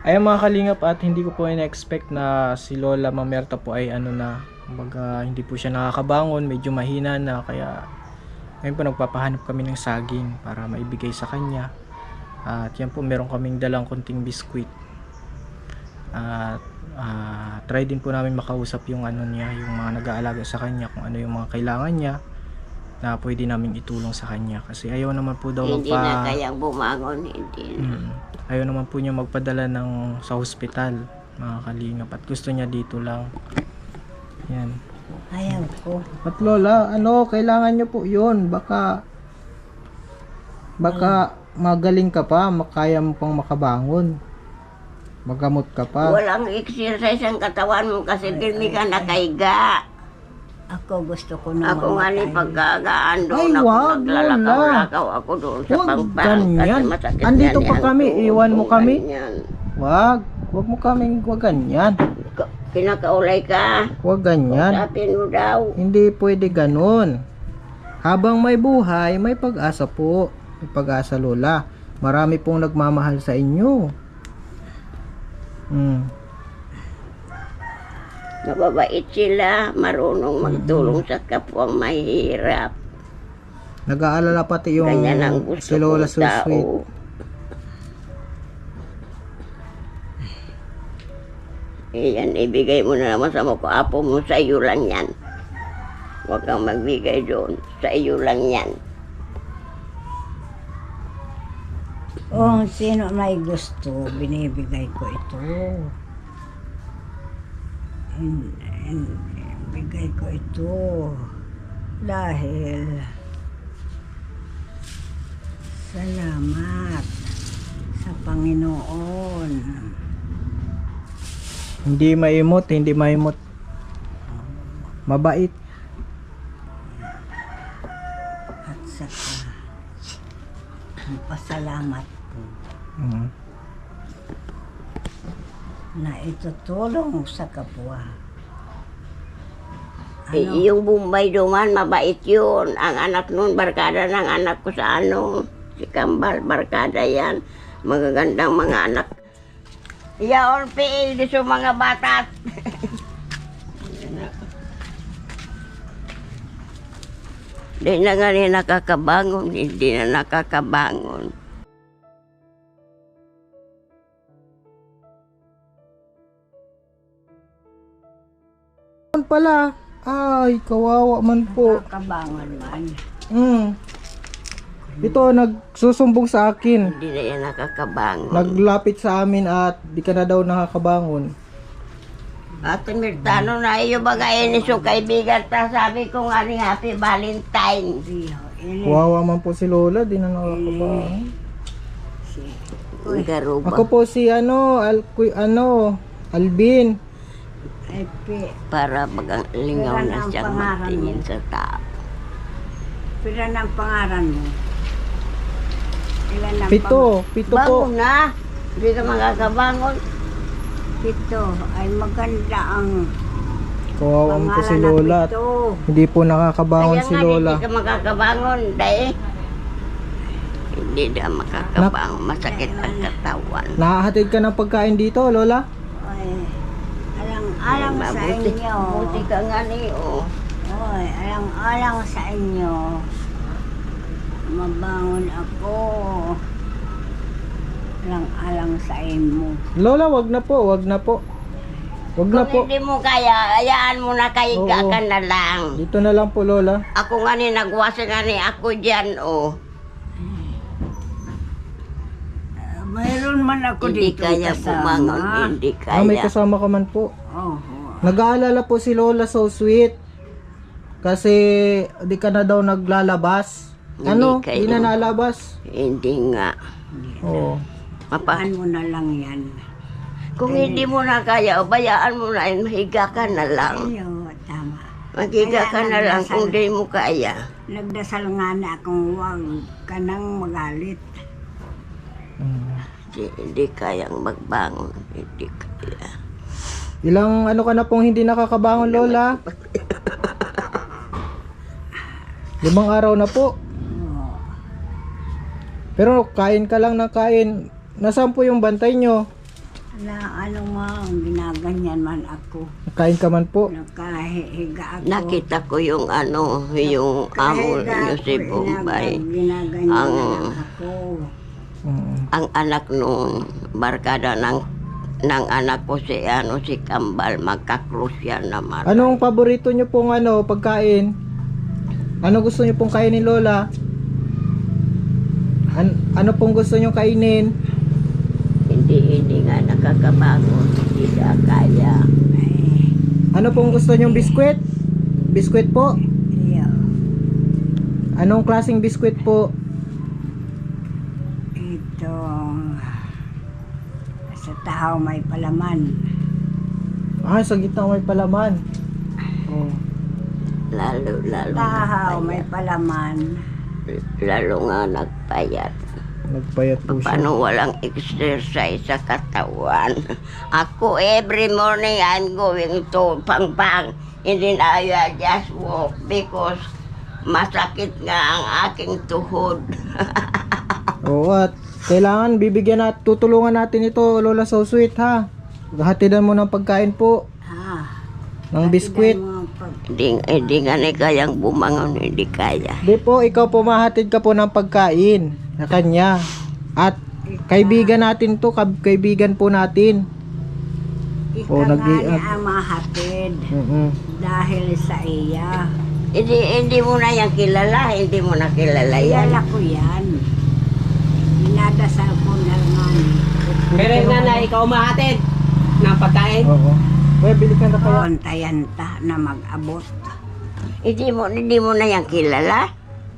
Ayun mga kalingap, at hindi ko po in-expect na si Lola Mamerta po ay ano na, kumbaga hindi po siya nakakabangon, medyo mahina na, kaya ngayon po nagpapahanap kami ng saging para maibigay sa kanya. At yan po, meron kaming dalang konting biskwit. At try din po namin makausap yung ano niya, yung mga nag-aalaga sa kanya, kung ano yung mga kailangan niya na pwede namin itulong sa kanya, kasi ayaw naman po daw Hindi na kayang bumangon, hindi na. ayaw naman po niya magpadala sa hospital, mga kalingap, at gusto niya dito lang. Yan. Ayaw ko. At Lola, ano, kailangan niyo po yun, baka magaling ka pa, makaya mo pang makabangon, magamot ka pa. Walang exercise ang katawan mo kasi hindi ka nakaiga. Ako gusto ko na Ako nga ni pagkagaan Ay, doon ako wag, naglalakaw-lakaw ako doon sa Huwag pangpang. ganyan. Kasi masakit Andito yan pa ang kami, tuhod iwan mo ko, kami. ganyan. Wag mo kaming, wag ganyan. Kinakaulay ka. Wag ganyan. Usapin mo daw. Hindi pwede ganun. Habang may buhay, may pag-asa po. May pag-asa, Lola. Marami pong nagmamahal sa inyo. Mababait sila, marunong magtulong sa kapwang mahihirap. Nag-aalala pati yung Ganyan ang gusto si Lola kong so sweet. tao. Yan, ibigay mo na naman sa mga apo mo, sa iyo lang yan. Huwag kang magbigay doon, sa iyo lang yan. Kung sino may gusto, binibigay ko ito. Bigay ko ito. Dahil salamat sa Panginoon. Hindi maimot. Mabait. At saka pasalamat po na itutulong sa kapwa. Yung Bombay duman, mabait yun. Ang anak nun, barkada ng anak ko sa ano, si Kambal, barkada yan. Magagandang mga anak. Yaon PA, di sa mga bata. Di na nga rin nakakabangon, hindi na nakakabangon. Pala. Ay, kawawa man po. Kabangan man. Ito, nagsusumbong sa akin. Hindi na yan nakakabangon. Naglapit sa amin at di ka na daw nakakabangon. Ate Mirtano na iyo bagay ni so kaibigan ta, sabi ko nga ni Happy Valentine. Kawawa man po si Lola, di na nakakabangon. Garuba. Ako po si Alvin. Para magalingaw na siyang magtingin sa tao. Pila ng pangaran mo? Ilan ang Pito po. Bangon na! Hindi ka makakabangon. Pito ay maganda ang Kawawa man po si pangalan ng Lola. At pito. hindi po nakakabangon Kaya si nga Lola. hindi ka makakabangon dahil hindi na makakabangon. Masakit ang katawan. Nakahatid ka ng pagkain dito, Lola? Ay, alang-alang sa inyo. Buti ka nga niyo. Oy, alang-alang sa inyo. Mabangon ako. Alang-alang sa inyo. Lola, wag na po. Wag na po. Kung hindi mo kaya, hayaan mo na kahiga Oo. ka na lang. Dito na lang po, Lola. Ako nga ni nagwasa nga ni ako dyan, oh. Mayroon man ako Hindi dito kaya bumangon, hindi kaya. May kasama ka man po. Oh, Nag-aalala po si Lola so sweet. Kasi di ka na daw naglalabas. Ano? Hindi Di na kayo. nalabas. Hindi nga. Oo. paan mo na lang yan. Kung hindi mo na kaya, bayaan mo na, mahiga ka na lang. Ayo, tama. Maghiga ka na lang kung di mo kaya. Nagdasal nga na akong huwag ka nang magalit. Hindi kayang magbangon, hindi kaya. Ilang ano ka na pong hindi nakakabangon, Lola? 5 araw na po. Oo. Pero kain ka lang ng kain. Nasaan po yung bantay nyo? Na ano man, ginaganyan man ako. Kain ka man po. Nakahiga ako. Nakita ko yung ano, yung amo Nakahiga niyo si ako, Bombay. Ginaganyan Ang, na lang ako. ang anak nung barkada ng anak ko si ano si Kambal, magkakrus yan naman. Anong paborito nyo pong pagkain? Ano gusto nyo pong kainin, Lola? Ano pong gusto nyo kainin? Hindi nga nakakabangon, hindi siya kaya. Ay, Ano pong gusto nyo biskwit? Biskwit po? iyo. Anong klaseng biskwit po? Ito. Sa tahaw may palaman. Sa gitna may palaman. Oh. Lalo Tahaw may nagpayat. palaman. Lalo nga nagpayat. Nagpayat po siya. Paano walang exercise sa katawan? Ako every morning I'm going to Pangpang. Hindi na I just walk because masakit nga ang aking tuhod. Oo, at kailangan bibigyan at tutulungan natin ito, Lola So Sweet, ha? Hatidan mo ng pagkain po, Ah. ng biskwit. Hindi nga ni kayang bumangon, hindi kaya. Di po, ikaw po mahatid ka po ng pagkain sa kanya. At kaibigan natin to, kaibigan po natin. Ika Oh, nga nag-i- niya ang mahatid dahil sa iya. Hindi mo na yan kilala, hindi mo na kilala yan. Kilala ko yan. Dinadasal ko na naman. Pero yung nanay, ikaw umahatid ng pagkain. Oo. Kuya, bili ka na kaya. Kontayanta na mag-abot. Hindi mo na yan kilala.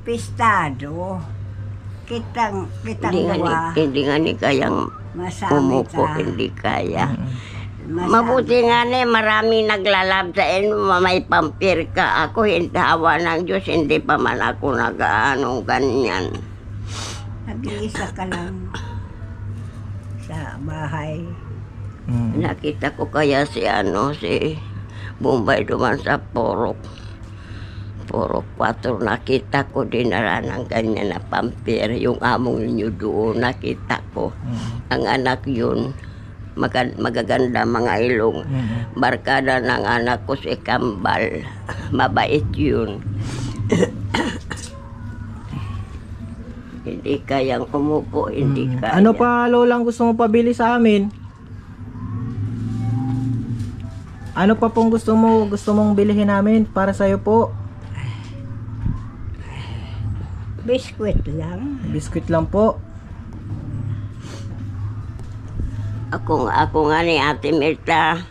Pistado. Kitang gawa. Hindi nga ni kayang Masami umupo, ka. hindi kaya. Masami. Mabuti nga ni, marami naglalab sa inyo, may pampir ka. Ako, hindi hawa ng Diyos, hindi pa man ako nag-aanong ganyan. Nag-iisa ka lang sa bahay. Nakita ko kaya si Bombay duman sa Porok 4, nakita ko dinara ng ganyan na pampir. Yung among ninyo doon, nakita ko. Ang anak yun, magaganda mga ilong. Barkada ng anak ko si Kambal. Mabait yun. Hindi kayang umupo, hindi kaya. Ano pa, Lola, ang gusto mo pabili sa amin? Ano pa pong gusto mong bilhin namin para sa'yo po? Biskwit lang. Biskuit lang po. Ako nga ni Ate Mirta,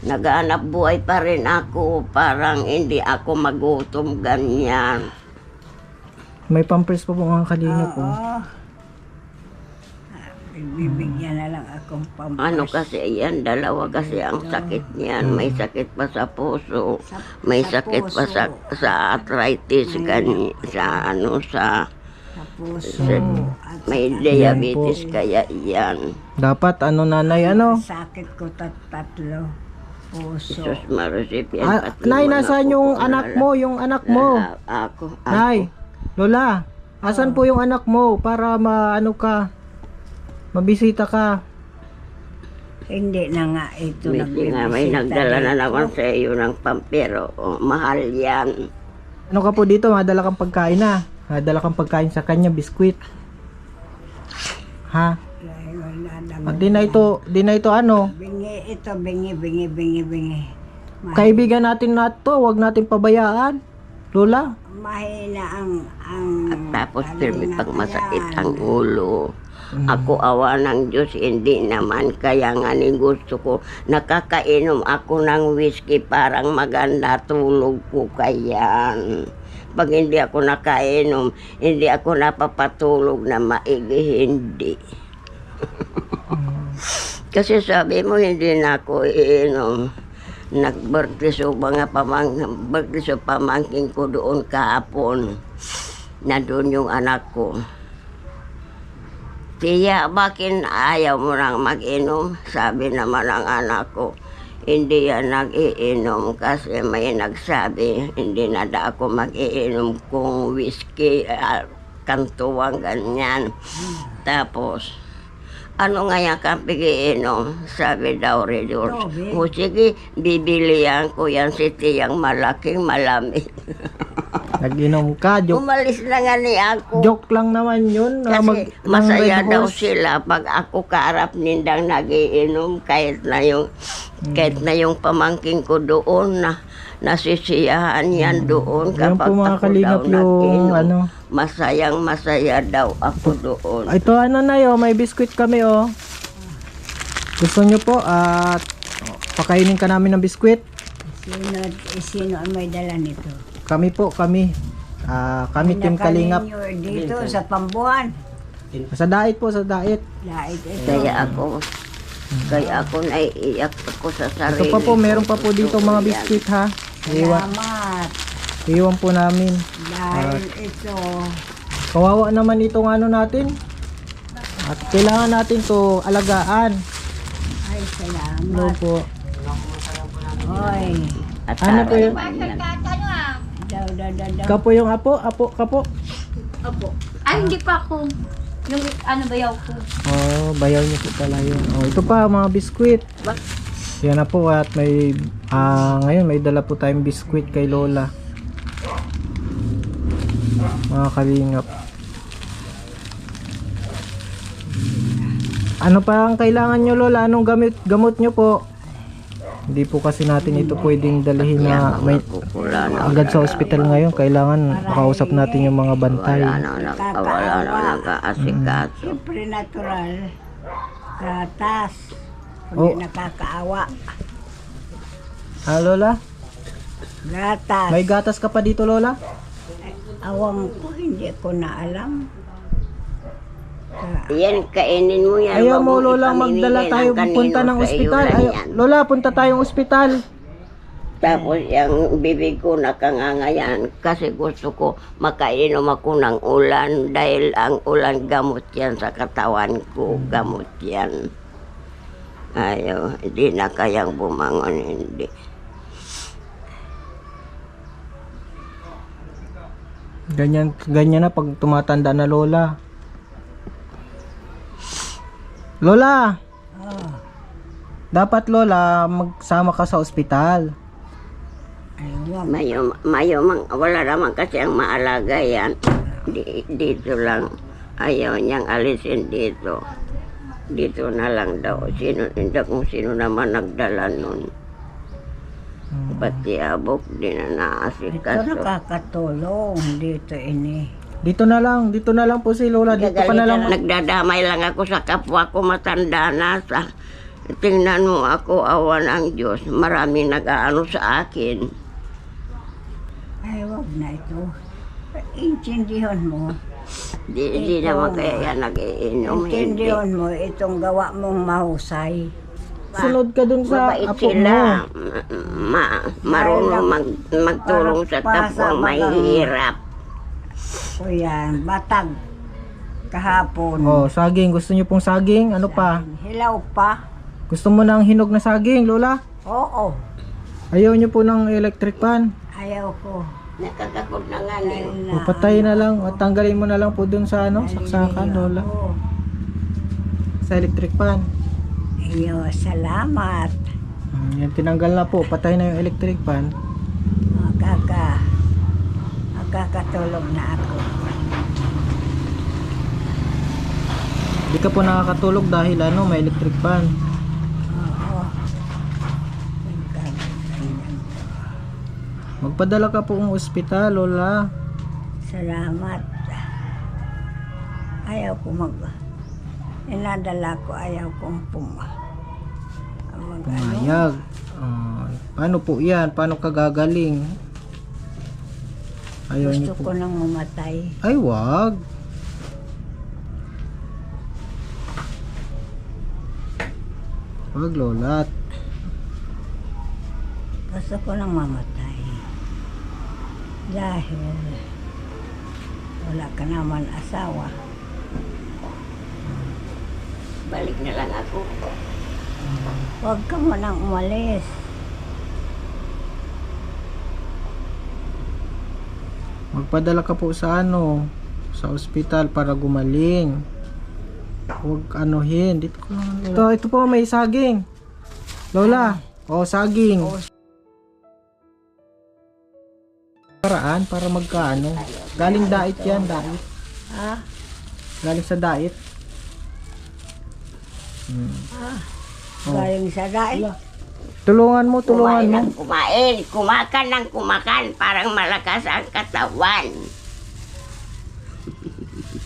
naghanap buhay pa rin ako. Parang hindi ako magutom ganyan. May pampers pa po mga kalina po. Bibigyan na lang akong pampers. Ano kasi yan, dalawa kasi ang sakit niyan. May sakit pa sa puso, may Sa sakit pa puso. sa arthritis, sa Sa puso. At may saka diabetes kaya yan. Dapat nanay, sakit ko tatlo. Puso. Sus Marusipyan. Nay, nasaan yung anak mo? Yung anak mo? Ako. Nay, Lola, asan po yung anak mo para mabisita ka? Hindi na nga ito May nagdala na naman sa iyo ng pampero. Mahal yan. Ano ka po dito? Madala kang pagkain na. Madala kang pagkain sa kanya, biskwit. Ha? At di na ito Bingi. kaibigan natin na to, wag natin pabayaan. Lola, Mahina ang At tapos firme talina pag pa masakit yan. ang ulo. Ako awa ng Diyos, hindi naman. Kaya nga ni gusto ko, nakakainom ako ng whiskey, parang maganda tulog ko kayan. Pag hindi ako nakainom, hindi ako napapatulog na maigi, hindi. Kasi sabi mo, hindi na ako iinom. Nag-birthday so pamangkin ko doon kahapon. Nandun yung anak ko. Tiya, bakit ayaw mo nang mag-inom? Sabi naman ng anak ko, hindi yan nag-iinom kasi may nagsabi, hindi na da ako mag-iinom kung whiskey, kantuwang ganyan. Tapos, Ano nga yung kapigiinom? Sabi daw Redor. Tubig. O sige, bibilihan ko yan si Tiyang malaking malamig. Nag-inom ka, joke. Umalis na nga ni ako. Joke lang naman yun. Kasi masaya Red daw Horse. sila pag ako kaarap nindang nagiinom kahit na yung pamangking ko doon na nasisiyahan yan doon Yan kapag po mga ako daw kalingap yung nag-inom. ano. Masayang masaya daw ako doon. Ito ano na yo, may biskwit kami oh. Gusto nyo po at pakainin ka namin ng biskwit? Sino ang may dala nito? Kami po, kami. Kami Team Kalingap. Nakalinyo dito sa Pambuan. Sa dait po, sa dait. Dahil ito. Kaya ako naiiyak ako sa Ito sarili. pa po, meron pa po dito mga biskwit ha. Salamat. Iwan po namin. Dahil ito. Kawawa naman itong ano natin. At kailangan natin to alagaan. Ay, Ano salamat. po. Hoy. At Ano po yun? Daw. Kapo yung apo, kapo. Opo. Ay, hindi pa ako. Yung ano bayaw ko. Oh, bayaw niyo po pala yun. Oh, ito pa mga biskwit. Yan na po at may ngayon may dala po tayong biskwit kay Lola. Mga kalingap. Ano pa ang kailangan nyo Lola? Anong gamot nyo po? Hindi po kasi natin ito pwedeng dalhin na may agad sa ospital ngayon. Kailangan makausap natin yung mga bantay. wala na nag-aasikat. Siyempre natural. Gatas. Oh. Hindi nakakaawa. Lola? Gatas. May gatas ka pa dito Lola? Awang ko, hindi ko na alam. Yan, kainin mo yan. Ayaw Wag mo mong Lola ipamimigay magdala tayo kanino punta ng sa iyo ospital. lang Ayaw, yan. Lola, punta tayong ospital. Tapos yung bibig ko nakangangayan kasi gusto ko makainom ako ng ulan dahil ang ulan gamot yan sa katawan ko. Gamot yan. Ayaw, hindi na kayang bumangon, hindi. Ganyan na pag tumatanda na Lola. Lola, Oh, dapat Lola magsama ka sa ospital. ay, wag. Wala naman kasi ang maalaga yan. Dito lang. Ayaw niyang alisin dito. Dito na lang daw. Kung sino naman nagdala nun. Pati abok, di na Ito naasikaso. nakakatulong dito ini. Dito na lang po si Lola. Dito ka na lang. Nagdadamay lang ako sa kapwa ko matanda na sa tingnan mo ako awan ang Diyos. Marami nag-aano sa akin. Ay, wag na ito. Intindihan mo. Di naman kaya yan nag-iinom. Hindi. Intindihan mo itong gawa mong mahusay. Sunod ka dun sa Mabait apo mo. sila. Marunong magtulong sa kapwa mahihirap. O yan, batag. Kahapon. Oh, saging. Gusto niyo pong saging? Ano pa? Hilaw pa. Gusto mo ng hinog na saging, Lola? Oo. Ayaw niyo po ng electric pan. Ayaw ko. Nakakakot na nga Dahil niyo. O, patay na lang. O, tanggalin mo na lang po dun sa ano, saksakan, Lola. Oo. Sa electric pan. Iyo, salamat. Yan, tinanggal na po. Patay na yung electric pan. Magkakatulog na ako. Hindi ka po nakakatulog dahil ano, may electric pan. Oo. Magpadala ka po ng ospital, Lola. Salamat. Ayaw ko inadala ko, ayaw kong Pumayag. Paano po yan? Paano ka gagaling? Ayaw niyo Gusto po. ko nang mamatay. Ay, wag. Wag, Lola. Gusto ko nang mamatay. Dahil wala ka naman asawa. Balik na lang ako. Huwag ka mo nang umalis. Magpadala ka po sa ano, sa ospital para gumaling. Huwag anuhin. Dito ko lang. Ito po may saging. Lola. Oh, saging. Paraan para magkaano. Galing dait yan, dait. Ah, Galing sa dait. galing sa dahil. Tulungan mo. Kumain ng kumain. Kumakan ng kumakan. Parang malakas ang katawan.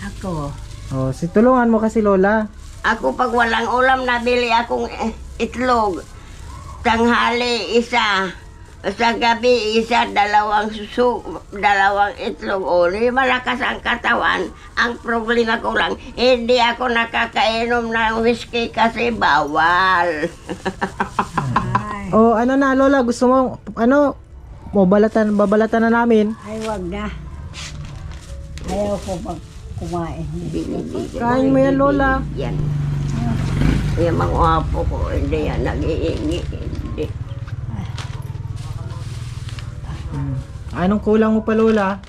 Ako, Oh, tulungan mo kasi Lola. Ako pag walang ulam, nabili akong itlog. Tanghali, isa. Sa gabi, isa, dalawang itlog. O, malakas ang katawan. Ang problema ko lang, hindi ako nakakainom ng whiskey kasi bawal. ay, Oh, ano na Lola, gusto mo babalatan na namin. ay wag na. Ayaw ko pag kumain. Kain mo yan, Lola. Yan. Yung mga apo ko, hindi yan nag-iingi. Hindi. Anong kulang mo pa Lola?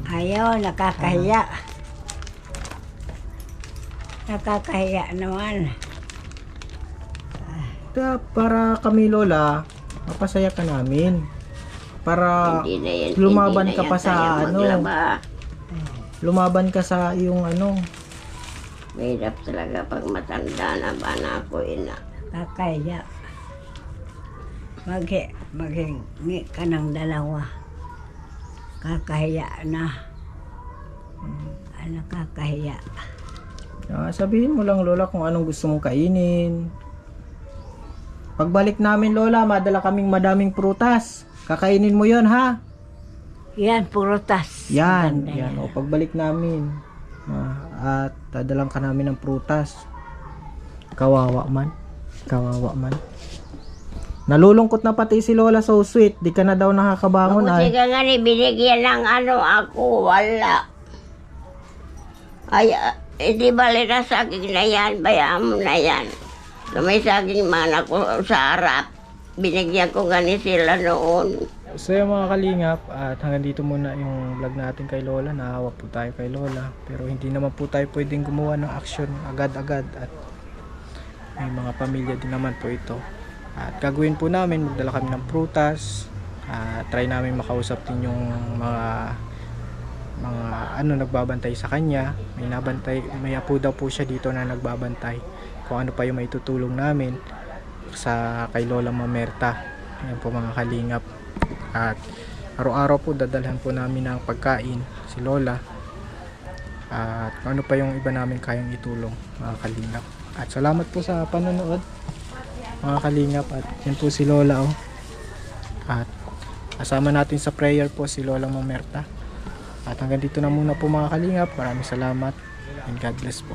Ayaw, nakakahiya. Nakakahiya naman. Para kami Lola, mapasaya ka namin. Para Hindi na yan. lumaban hindi ka na pa yan sa kaya ano. maglaba. Lumaban ka sa iyong ano. Mahirap talaga pag matanda na ba na ako ina. Nakakahiya. Maghingi ka ng dalawa. Kakahiya na. Nakakahiya. Sabihin mo lang Lola kung anong gusto mong kainin. Pagbalik namin Lola, madala kaming madaming prutas. Kakainin mo yon ha? Yan, prutas. Yan, Maganda yan. O pagbalik namin. At dadalang ka namin ng prutas. Kawawa man. Nalulungkot na pati si Lola, so sweet. Di ka na daw nakakabangon Mabuti ay. ka nga ni, binigyan ng ano ako, wala. Ay, hindi bali na saging na yan, bayaan mo na yan. So, may saging man ako sa harap. Binigyan ko gani sila noon. So yung mga kalingap, at hanggang dito muna yung vlog natin kay Lola. Naawa po tayo kay Lola. Pero hindi naman po tayo pwedeng gumawa ng action agad-agad. At may mga pamilya din naman po ito. At gagawin po namin, magdala kami ng prutas. Try namin makausap din yung mga nagbabantay sa kanya. May apo daw po siya dito na nagbabantay. Kung ano pa yung maitutulong namin sa kay Lola Mamerta. Ayan po mga kalingap. At araw-araw po dadalhan po namin ng pagkain si Lola. At kung ano pa yung iba namin kayang itulong mga kalingap. At salamat po sa panonood mga kalingap. At yan po si Lola oh. At kasama natin sa prayer po si Lola Mamerta. At hanggang dito na muna po mga kalingap. Maraming salamat and God bless po.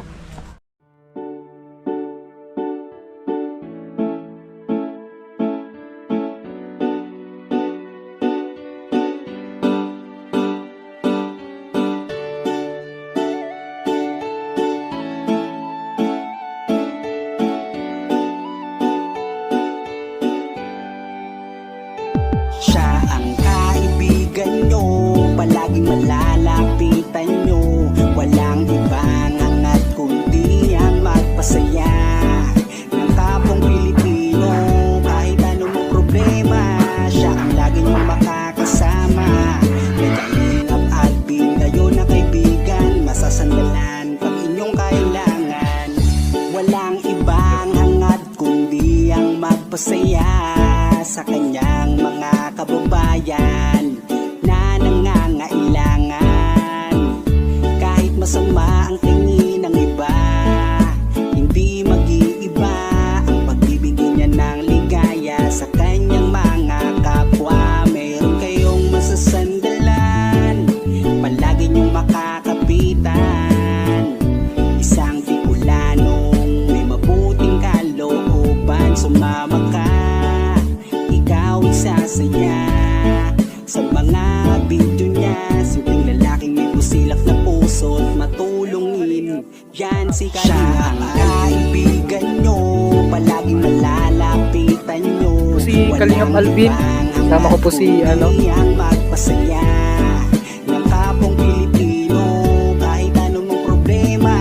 Siya ang kaibigan nyo, palaging malalapitan nyo. Walang ibang hangat kundi ang magpasaya ng kapong Pilipino. Kahit anong problema, siya ang lagi nyong makakasama. May Kalingap Alvin, kayo na kaibigan, masasandalan pag inyong kailangan. Walang ibang hangat kundi ang magpasaya sa kanyang mga kababayan na nangangailangan. Kahit masama ang tingin ng iba, hindi mag-iiba ang pagbibigay niya ng ligaya sa kanyang mga kapwa. Meron kayong masasandalan, palagi niyong makakapitan. Isang Bicolanong may mabuting kalooban, sumama ka, ikaw isasaya sa mga video niya. Simpleng lalaking may busilak na puso't matulungin, yan si Kalingap. Siya ang kaibigan nyo, palaging malalapitan nyo. Si Kalingap Alvin, kasama ko po si ang magpasaya ng kapong Pilipino. Kahit anong problema,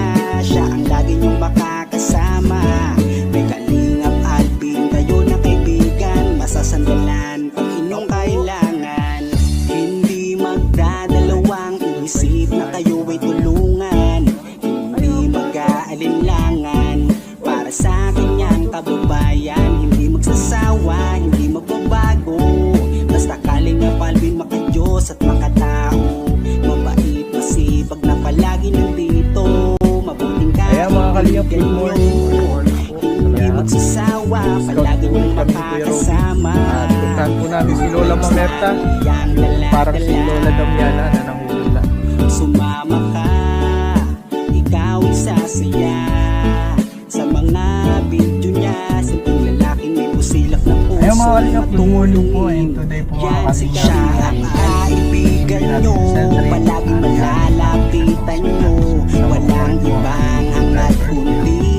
kaibigan nyo. Hindi magsasawa, palagi mong makakasama. At puntahan po namin si Lola Mamerta. Parang si Lola Damiana na nangungula. Sumama ka, ikaw isasaya sa mga video niya. Sa lalaking may busilak na puso. Ayun mga kalingap, good morning po. And today po mga Yan si siya ang kaibigan nyo. Palagi malalapitan nyo. Walang ibang hangat kundi